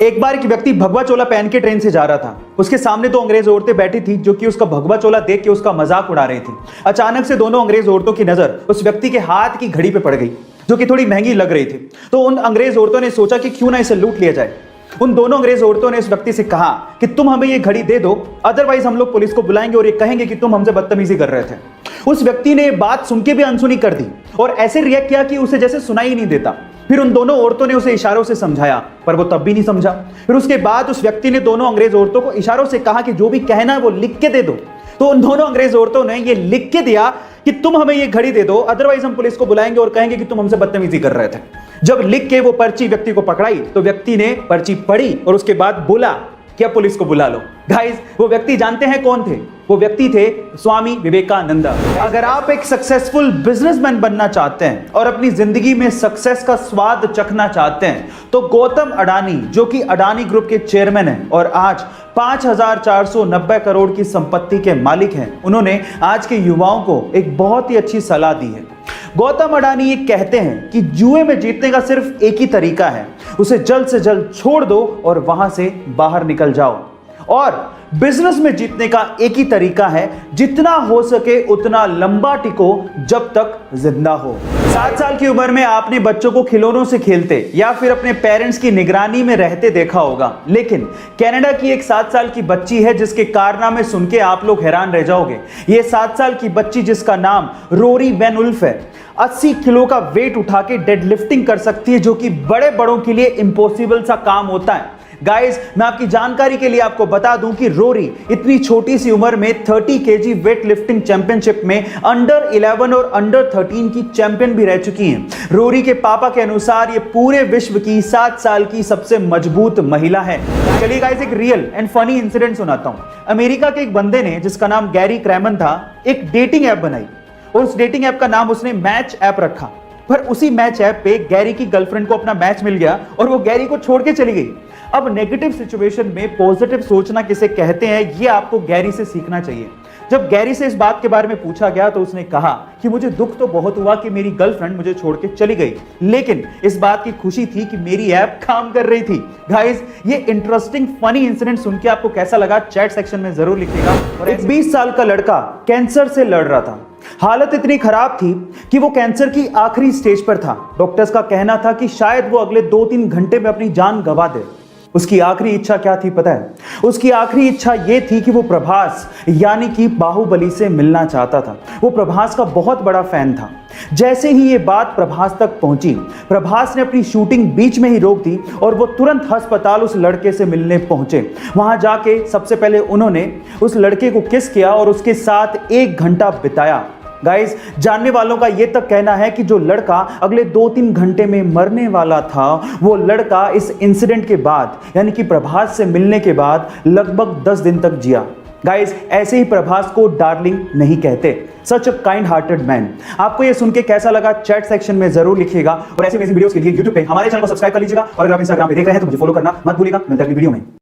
एक बार एक व्यक्ति भगवा चोला पहन के ट्रेन से जा रहा था। उसके सामने दो अंग्रेज औरतें बैठी थी जो कि उसका भगवा चोला देख के उसका मजाक उड़ा रही थी। अचानक से दोनों अंग्रेज औरतों की नजर उस व्यक्ति के हाथ की घड़ी पे पड़ गई जो कि थोड़ी महंगी लग रही थी। तो उन अंग्रेज औरतों ने सोचा कि क्यों ना इसे लूट लिया जाए। उन दोनों अंग्रेज औरतों ने इस व्यक्ति से कहा कि तुम हमें ये घड़ी दे दो, अदरवाइज हम लोग पुलिस को बुलाएंगे और ये कहेंगे कि तुम हमसे बदतमीजी कर रहे थे। उस व्यक्ति ने बात सुन के भी अनसुनी कर दी और ऐसे रिएक्ट किया कि उसे जैसे सुनाई नहीं देता। फिर उन दोनों औरतों ने उसे इशारों से समझाया पर वो तब भी नहीं समझा। फिर उसके बाद उस व्यक्ति ने दोनों अंग्रेज औरतों को इशारों से कहा कि जो भी कहना है वो लिख के दे दो। तो उन दोनों अंग्रेज औरतों ने ये लिख के दिया कि तुम हमें ये घड़ी दे दो, अदरवाइज हम पुलिस को बुलाएंगे और कहेंगे कि तुम हमसे बदतमीजी कर रहे थे। जब लिख के वो पर्ची व्यक्ति को पकड़ाई तो व्यक्ति ने पर्ची पढ़ी और उसके बाद बोला कि अब पुलिस को बुला लो। गाइस, वो व्यक्ति जानते हैं कौन थे? वो व्यक्ति थे स्वामी विवेकानंद। अगर आप एक सक्सेसफुल बिजनेसमैन बनना चाहते हैं और अपनी जिंदगी में सक्सेस का स्वाद चखना चाहते हैं तो गौतम अडानी, जो कि अडानी ग्रुप के चेयरमैन हैं और आज 5,490 करोड़ की संपत्ति के मालिक हैं, उन्होंने आज के युवाओं को एक बहुत ही अच्छी सलाह दी है। गौतम अडानी ये कहते हैं कि जुए में जीतने का सिर्फ एक ही तरीका है, उसे जल्द से जल्द छोड़ दो और वहां से बाहर निकल जाओ। और बिजनेस में जीतने का एक ही तरीका है, जितना हो सके उतना लंबा टिको जब तक जिंदा हो। 7 साल की उम्र में आपने बच्चों को खिलौनों से खेलते या फिर अपने पेरेंट्स की निगरानी में रहते देखा होगा, लेकिन कनाडा की एक 7 साल की बच्ची है जिसके कारनामे सुन के आप लोग हैरान रह जाओगे। ये 7 साल की बच्ची जिसका नाम रोरी वैन उल्फ है, 80 किलो का वेट उठा के डेड लिफ्टिंग कर सकती है, जो कि बड़े बड़ों के लिए इम्पॉसिबल सा काम होता है। गाइस, मैं आपकी जानकारी के लिए आपको बता दूं कि रोरी इतनी छोटी सी उम्र में 30 केजी वेट लिफ्टिंग चैंपियनशिप में अंडर 11 और अंडर 13 की चैंपियन भी रह चुकी हैं। रोरी के पापा के अनुसार ये पूरे विश्व की 7 साल की सबसे मजबूत महिला है। चलिए गाइस, एक रियल एंड फनी इंसिडेंट सुनाता हूं। अमेरिका के एक बंदे ने, जिसका नाम गैरी क्रैमन था, एक डेटिंग ऐप बनाई और उस डेटिंग ऐप का नाम उसने मैच ऐप रखा। पर उसी मैच ऐप पे गैरी की गर्लफ्रेंड को अपना मैच मिल गया और वो गैरी को छोड़ के चली गई। अब नेगेटिव सिचुएशन में पॉजिटिव सोचना किसे कहते हैं, ये आपको गैरी से सीखना चाहिए। जब गैरी से इस बात के बारे में पूछा गया तो उसने कहा कि मुझे दुख तो बहुत हुआ कि मेरी गर्लफ्रेंड मुझे छोड़ के चली गई, लेकिन इस बात की खुशी थी कि मेरी ऐप काम कर रही थी। गाइस, ये इंटरेस्टिंग फनी इंसिडेंट सुन के आपको कैसा लगा चैट सेक्शन में जरूर लिखिएगा। और एक 20 साल का लड़का कैंसर से लड़ रहा था। हालत इतनी खराब थी कि वो कैंसर की आखिरी स्टेज पर था। डॉक्टर्स का कहना था कि शायद वो अगले 2-3 घंटे में अपनी जान गंवा दे। उसकी आखिरी इच्छा क्या थी पता है? उसकी आखिरी इच्छा ये थी कि वो प्रभास यानी कि बाहुबली से मिलना चाहता था। वो प्रभास का बहुत बड़ा फैन था। जैसे ही ये बात प्रभास तक पहुंची, प्रभास ने अपनी शूटिंग बीच में ही रोक दी और वो तुरंत अस्पताल उस लड़के से मिलने पहुंचे। वहां जाके सबसे पहले उन्होंने उस लड़के को किस किया और उसके साथ 1 घंटा बिताया। गाइस, जानने वालों का यह तक कहना है कि जो लड़का अगले 2-3 घंटे में मरने वाला था, वो लड़का इस इंसिडेंट के बाद यानी कि प्रभास से मिलने के बाद लगभग 10 दिन तक जिया। गाइस, ऐसे ही प्रभास को डार्लिंग नहीं कहते, सच अ काइंड हार्टेड मैन। आपको ये सुन के कैसा लगा चैट सेक्शन में जरूर लिखिएगा और ऐसी वीडियोस के लिए YouTube पे हमारे चैनल को सब्सक्राइब कर लीजिएगा और अगर आप इंस्टाग्राम पे देख रहे हैं तो मुझे फॉलो करना मत भूलिएगा। मिलते हैं अगली वीडियो में।